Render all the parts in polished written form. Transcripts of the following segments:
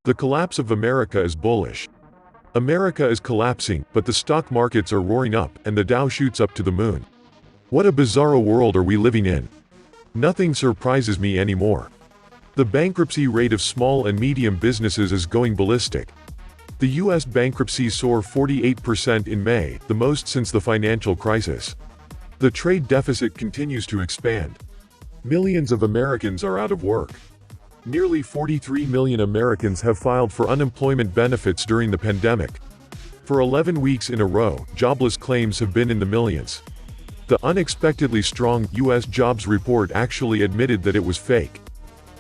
The collapse of America is bullish. America is collapsing, but the stock markets are roaring up and the Dow shoots up to the moon. What a bizarro world are we living in? Nothing surprises me anymore. The bankruptcy rate of small and medium businesses is going ballistic. The U.S. bankruptcies soar 48% in May, the most since the financial crisis. The trade deficit continues to expand. Millions of Americans are out of work. Nearly 43 million Americans have filed for unemployment benefits during the pandemic. For 11 weeks in a row, jobless claims have been in the millions. The unexpectedly strong U.S. jobs report actually admitted that it was fake.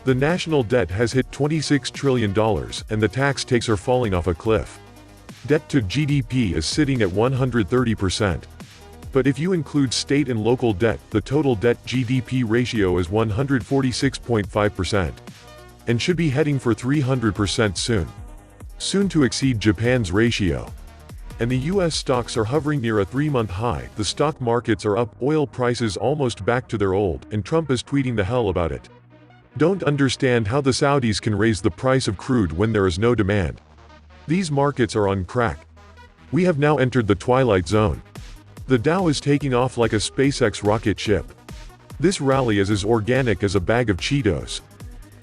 The national debt has hit $26 trillion, and the tax takes are falling off a cliff. Debt to GDP is sitting at 130%. But if you include state and local debt, the total debt-GDP ratio is 146.5%. And should be heading for 300% soon. Soon to exceed Japan's ratio. And the US stocks are hovering near a 3-month high. The stock markets are up, oil prices almost back to their old, and Trump is tweeting the hell about it. Don't understand how the Saudis can raise the price of crude when there is no demand. These markets are on crack. We have now entered the twilight zone. The Dow is taking off like a SpaceX rocket ship. This rally is as organic as a bag of Cheetos.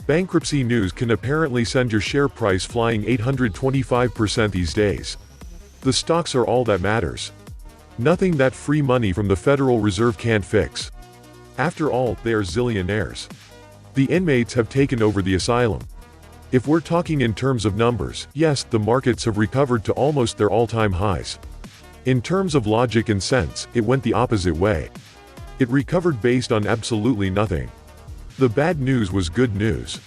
Bankruptcy news can apparently send your share price flying 825% these days. The stocks are all that matters. Nothing that free money from the Federal Reserve can't fix. After all, they are zillionaires. The inmates have taken over the asylum. If we're talking in terms of numbers, yes, the markets have recovered to almost their all-time highs. In terms of logic and sense, it went the opposite way. It recovered based on absolutely nothing. The bad news was good news.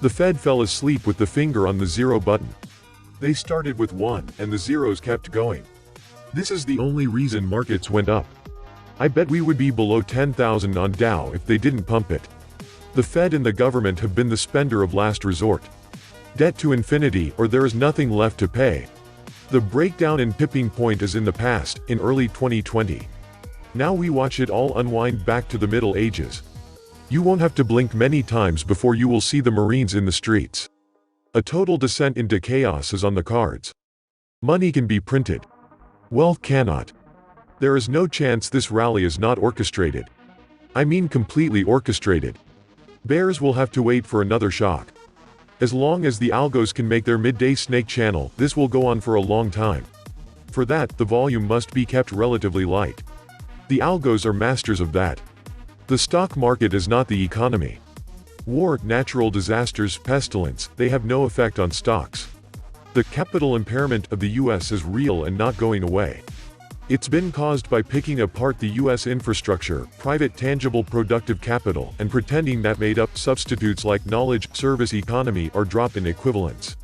The Fed fell asleep with the finger on the zero button. They started with 1, and the zeros kept going. This is the only reason markets went up. I bet we would be below 10,000 on Dow if they didn't pump it. The Fed and the government have been the spender of last resort. Debt to infinity, or there is nothing left to pay. The breakdown and tipping point is in the past, in early 2020. Now we watch it all unwind back to the Middle Ages. You won't have to blink many times before you will see the Marines in the streets. A total descent into chaos is on the cards. Money can be printed. Wealth cannot. There is no chance this rally is not orchestrated. I mean completely orchestrated. Bears will have to wait for another shock. As long as the algos can make their midday snake channel, this will go on for a long time. For that, the volume must be kept relatively light. The algos are masters of that. The stock market is not the economy. War, natural disasters, pestilence, they have no effect on stocks. The capital impairment of the US is real and not going away. It's been caused by picking apart the US infrastructure, private tangible productive capital, and pretending that made-up substitutes like knowledge, service economy are drop-in equivalents.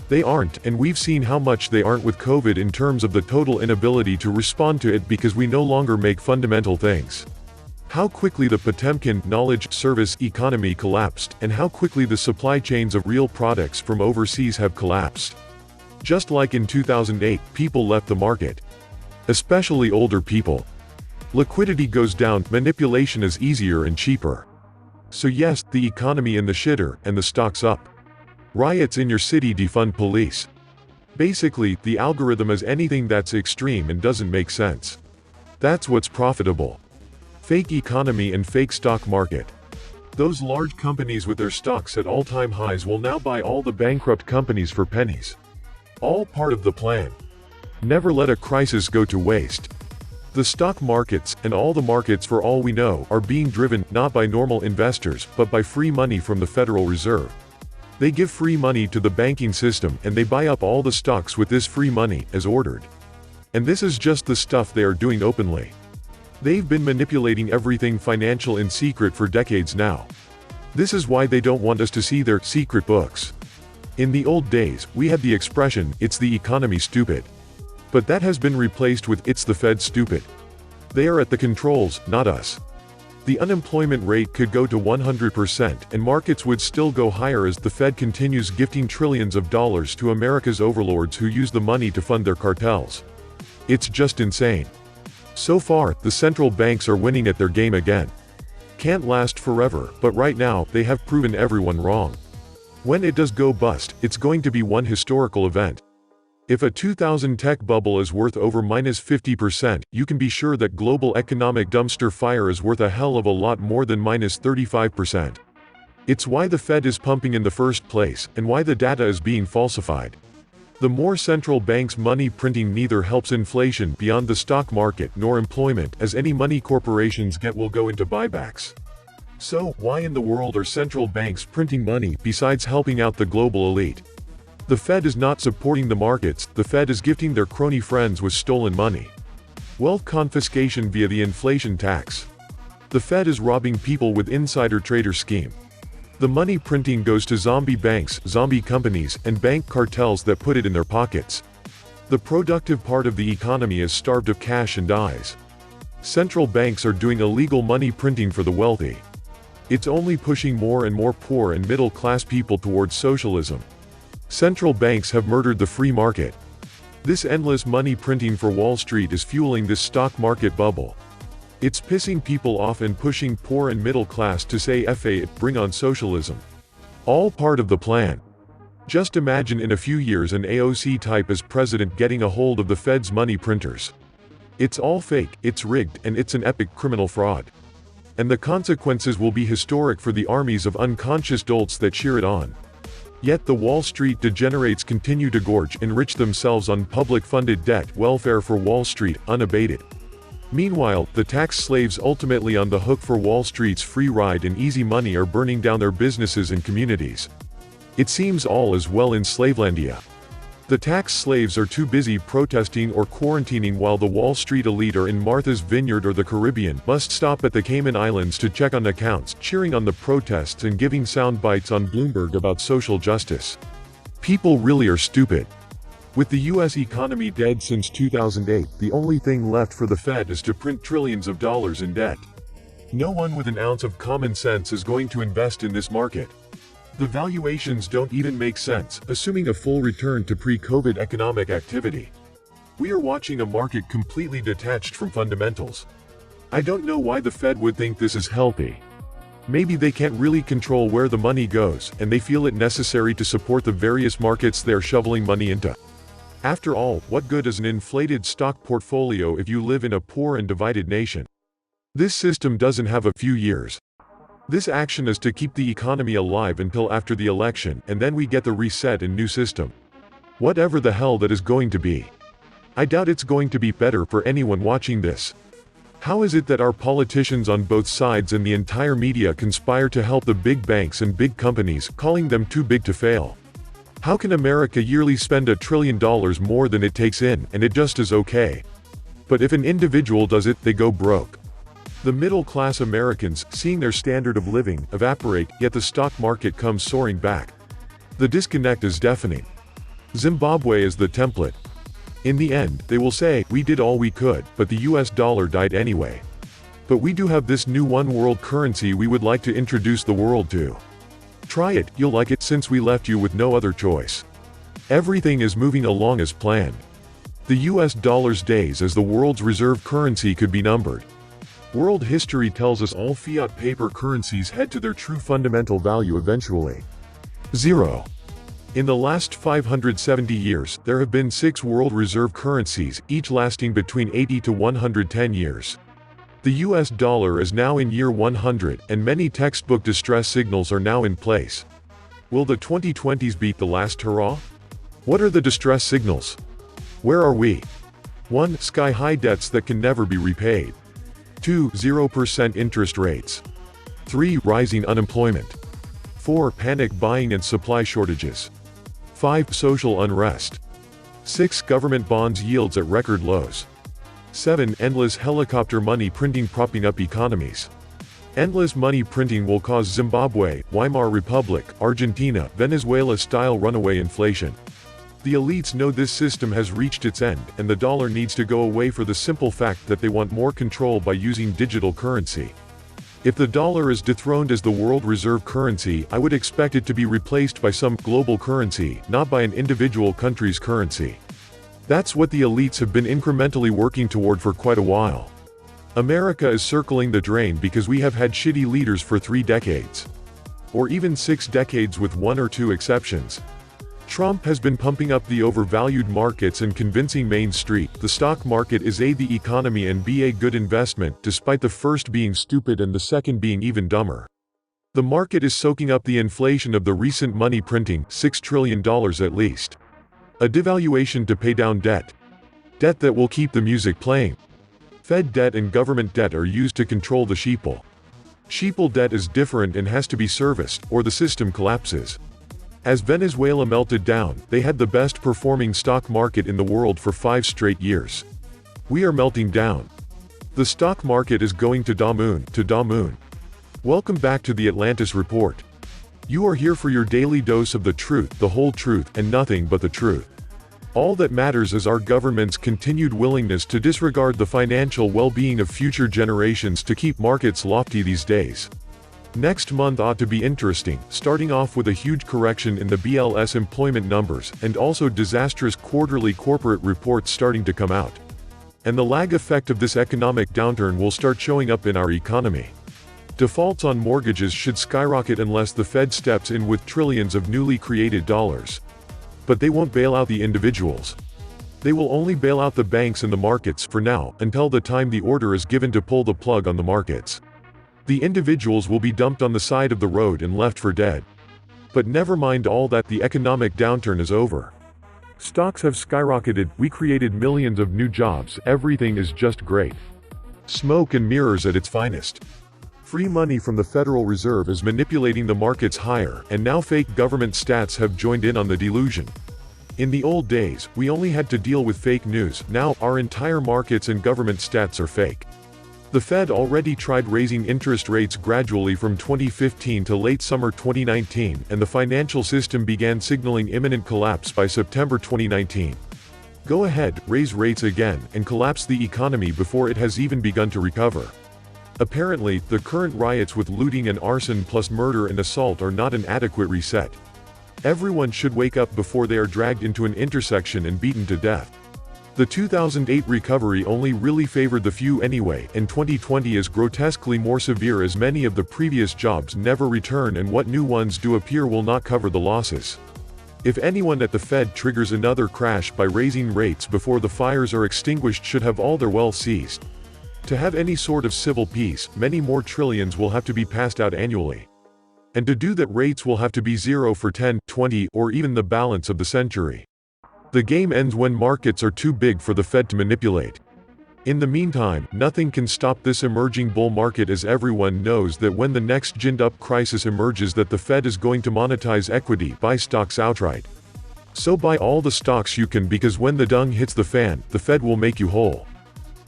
They aren't, and we've seen how much they aren't with COVID in terms of the total inability to respond to it because we no longer make fundamental things. How quickly the Potemkin knowledge service economy collapsed, and how quickly the supply chains of real products from overseas have collapsed. Just like in 2008, people left the market. Especially older people. Liquidity goes down, manipulation is easier and cheaper. So yes, the economy in the shitter, and the stock's up. Riots in your city defund police. Basically, the algorithm is anything that's extreme and doesn't make sense. That's what's profitable. Fake economy and fake stock market. Those large companies with their stocks at all-time highs will now buy all the bankrupt companies for pennies. All part of the plan. Never let a crisis go to waste. The stock markets, and all the markets for all we know, are being driven, not by normal investors, but by free money from the Federal Reserve. They give free money to the banking system, and they buy up all the stocks with this free money, as ordered. And this is just the stuff they are doing openly. They've been manipulating everything financial in secret for decades now. This is why they don't want us to see their secret books. In the old days, we had the expression, "It's the economy, stupid." But that has been replaced with, "It's the Fed, stupid." They are at the controls, not us. The unemployment rate could go to 100%, and markets would still go higher as the Fed continues gifting trillions of dollars to America's overlords who use the money to fund their cartels. It's just insane. So far, the central banks are winning at their game again. can't last forever, but right now, they have proven everyone wrong. When it does go bust, it's going to be one historical event. If a 2000 tech bubble is worth over -50%, you can be sure that global economic dumpster fire is worth a hell of a lot more than -35%. It's why the Fed is pumping in the first place, and why the data is being falsified. The more central banks' money printing neither helps inflation beyond the stock market nor employment, as any money corporations get will go into buybacks. So, why in the world are central banks printing money besides helping out the global elite? The Fed is not supporting the markets, the Fed is gifting their crony friends with stolen money. Wealth confiscation via the inflation tax. The Fed is robbing people with insider trader scheme. The money printing goes to zombie banks, zombie companies, and bank cartels that put it in their pockets. The productive part of the economy is starved of cash and dies. Central banks are doing illegal money printing for the wealthy. It's only pushing more and more poor and middle-class people towards socialism. Central banks have murdered the free market. This endless money printing for Wall Street is fueling this stock market bubble. It's pissing people off and pushing poor and middle class to say "F it, bring on socialism." All part of the plan. Just imagine in a few years an AOC type as president getting a hold of the Fed's money printers. It's all fake, it's rigged, and it's an epic criminal fraud. And the consequences will be historic for the armies of unconscious dolts that cheer it on. Yet the Wall Street degenerates continue to gorge, enrich themselves on public-funded debt, welfare for Wall Street, unabated. Meanwhile, the tax slaves ultimately on the hook for Wall Street's free ride and easy money are burning down their businesses and communities. It seems all is well in Slavelandia. The tax slaves are too busy protesting or quarantining while the Wall Street elite are in Martha's Vineyard or the Caribbean, must stop at the Cayman Islands to check on accounts, cheering on the protests and giving sound bites on Bloomberg about social justice. People really are stupid. With the US economy dead since 2008, the only thing left for the Fed is to print trillions of dollars in debt. No one with an ounce of common sense is going to invest in this market. The valuations don't even make sense, assuming a full return to pre-COVID economic activity. We are watching a market completely detached from fundamentals. I don't know why the Fed would think this is healthy. Maybe they can't really control where the money goes, and they feel it necessary to support the various markets they're shoveling money into. After all, what good is an inflated stock portfolio if you live in a poor and divided nation? This system doesn't have a few years. This action is to keep the economy alive until after the election, and then we get the reset and new system. Whatever the hell that is going to be. I doubt it's going to be better for anyone watching this. How is it that our politicians on both sides and the entire media conspire to help the big banks and big companies, calling them too big to fail? How can America yearly spend $1 trillion more than it takes in, and it just is okay? But if an individual does it, they go broke. The middle-class Americans, seeing their standard of living evaporate, yet the stock market comes soaring back. The disconnect is deafening. Zimbabwe is the template. In the end, they will say, "We did all we could, but the US dollar died anyway. But we do have this new one-world currency we would like to introduce the world to. Try it, you'll like it, since we left you with no other choice." Everything is moving along as planned. The US dollar's days as the world's reserve currency could be numbered. World history tells us all fiat paper currencies head to their true fundamental value eventually. Zero. In the last 570 years, there have been 6 world reserve currencies, each lasting between 80 to 110 years. The US dollar is now in year 100, and many textbook distress signals are now in place. Will the 2020s beat the last hurrah? What are the distress signals? Where are we? 1. Sky-high debts that can never be repaid. 2. 0% interest rates. 3. Rising unemployment. 4. Panic buying and supply shortages. 5. Social unrest. 6. Government bonds yields at record lows. 7. Endless helicopter money printing propping up economies. Endless money printing will cause Zimbabwe, Weimar Republic, Argentina, Venezuela-style runaway inflation. The elites know this system has reached its end, and the dollar needs to go away for the simple fact that they want more control by using digital currency. If the dollar is dethroned as the world reserve currency, I would expect it to be replaced by some global currency, not by an individual country's currency. That's what the elites have been incrementally working toward for quite a while. America is circling the drain because we have had shitty leaders for 3 decades. Or even 6 decades with 1 or 2 exceptions. Trump has been pumping up the overvalued markets and convincing Main Street the stock market is A, the economy, and B, a good investment, despite the first being stupid and the second being even dumber. The market is soaking up the inflation of the recent money printing, $6 trillion at least. A devaluation to pay down debt. Debt that will keep the music playing. Fed debt and government debt are used to control the sheeple. Sheeple debt is different and has to be serviced, or the system collapses. As Venezuela melted down, they had the best performing stock market in the world for 5 straight years. We are melting down. The stock market is going to da moon. Welcome back to the Atlantis Report. You are here for your daily dose of the truth, the whole truth, and nothing but the truth. All that matters is our government's continued willingness to disregard the financial well-being of future generations to keep markets lofty these days. Next month ought to be interesting, starting off with a huge correction in the BLS employment numbers, and also disastrous quarterly corporate reports starting to come out. And the lag effect of this economic downturn will start showing up in our economy. Defaults on mortgages should skyrocket unless the Fed steps in with trillions of newly created dollars. But they won't bail out the individuals. They will only bail out the banks and the markets for now, until the time the order is given to pull the plug on the markets. The individuals will be dumped on the side of the road and left for dead. But never mind all that, the economic downturn is over. Stocks have skyrocketed, we created millions of new jobs, everything is just great. Smoke and mirrors at its finest. Free money from the Federal Reserve is manipulating the markets higher, and now fake government stats have joined in on the delusion. In the old days, we only had to deal with fake news, now our entire markets and government stats are fake. The Fed already tried raising interest rates gradually from 2015 to late summer 2019, and the financial system began signaling imminent collapse by September 2019. Go ahead, raise rates again, and collapse the economy before it has even begun to recover. Apparently, the current riots with looting and arson plus murder and assault are not an adequate reset. Everyone should wake up before they are dragged into an intersection and beaten to death. The 2008 recovery only really favored the few anyway, and 2020 is grotesquely more severe as many of the previous jobs never return and what new ones do appear will not cover the losses. If anyone at the Fed triggers another crash by raising rates before the fires are extinguished should have all their wealth seized. To have any sort of civil peace, many more trillions will have to be passed out annually. And to do that, rates will have to be zero for 10, 20, or even the balance of the century. The game ends when markets are too big for the Fed to manipulate. In the meantime, nothing can stop this emerging bull market, as everyone knows that when the next ginned-up crisis emerges that the Fed is going to monetize equity, buy stocks outright. So buy all the stocks you can, because when the dung hits the fan, the Fed will make you whole.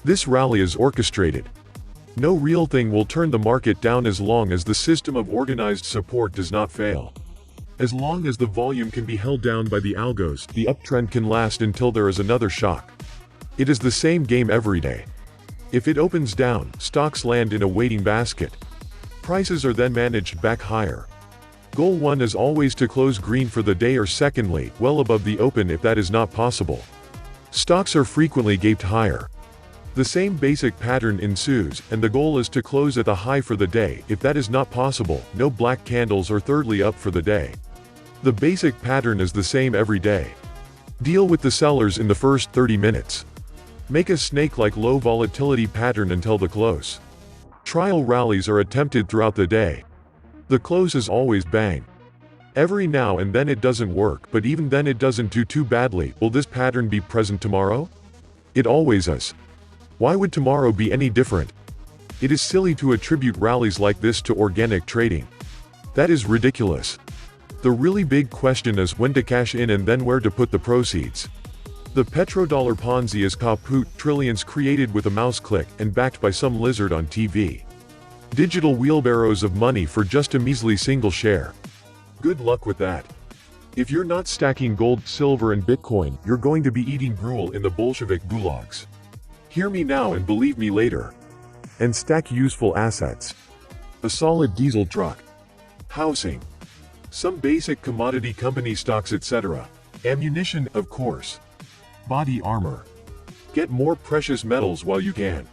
This rally is orchestrated. No real thing will turn the market down as long as the system of organized support does not fail. As long as the volume can be held down by the algos, the uptrend can last until there is another shock. It is the same game every day. If it opens down, stocks land in a waiting basket. Prices are then managed back higher. Goal 1 is always to close green for the day, or secondly, well above the open if that is not possible. Stocks are frequently gaped higher. The same basic pattern ensues, and the goal is to close at the high for the day. If that is not possible, no black candles, or thirdly up for the day. The basic pattern is the same every day. Deal with the sellers in the first 30 minutes. Make a snake-like low volatility pattern until the close. Trial rallies are attempted throughout the day. The close is always bang. Every now and then it doesn't work, but even then it doesn't do too badly. Will this pattern be present tomorrow? It always is. Why would tomorrow be any different? It is silly to attribute rallies like this to organic trading. That is ridiculous. The really big question is when to cash in and then where to put the proceeds. The petrodollar Ponzi is kaput, trillions created with a mouse click and backed by some lizard on TV. Digital wheelbarrows of money for just a measly single share. Good luck with that. If you're not stacking gold, silver and Bitcoin, you're going to be eating gruel in the Bolshevik gulags. Hear me now and believe me later. And stack useful assets. A solid diesel truck. Housing. Some basic commodity company stocks, etc. Ammunition, of course. Body armor. Get more precious metals while you can.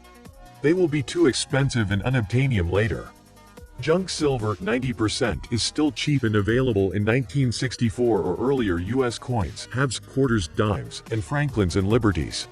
They will be too expensive and unobtainium later. Junk silver, 90%, is still cheap and available in 1964 or earlier U.S. coins, halves, quarters, dimes, and Franklins and Liberties.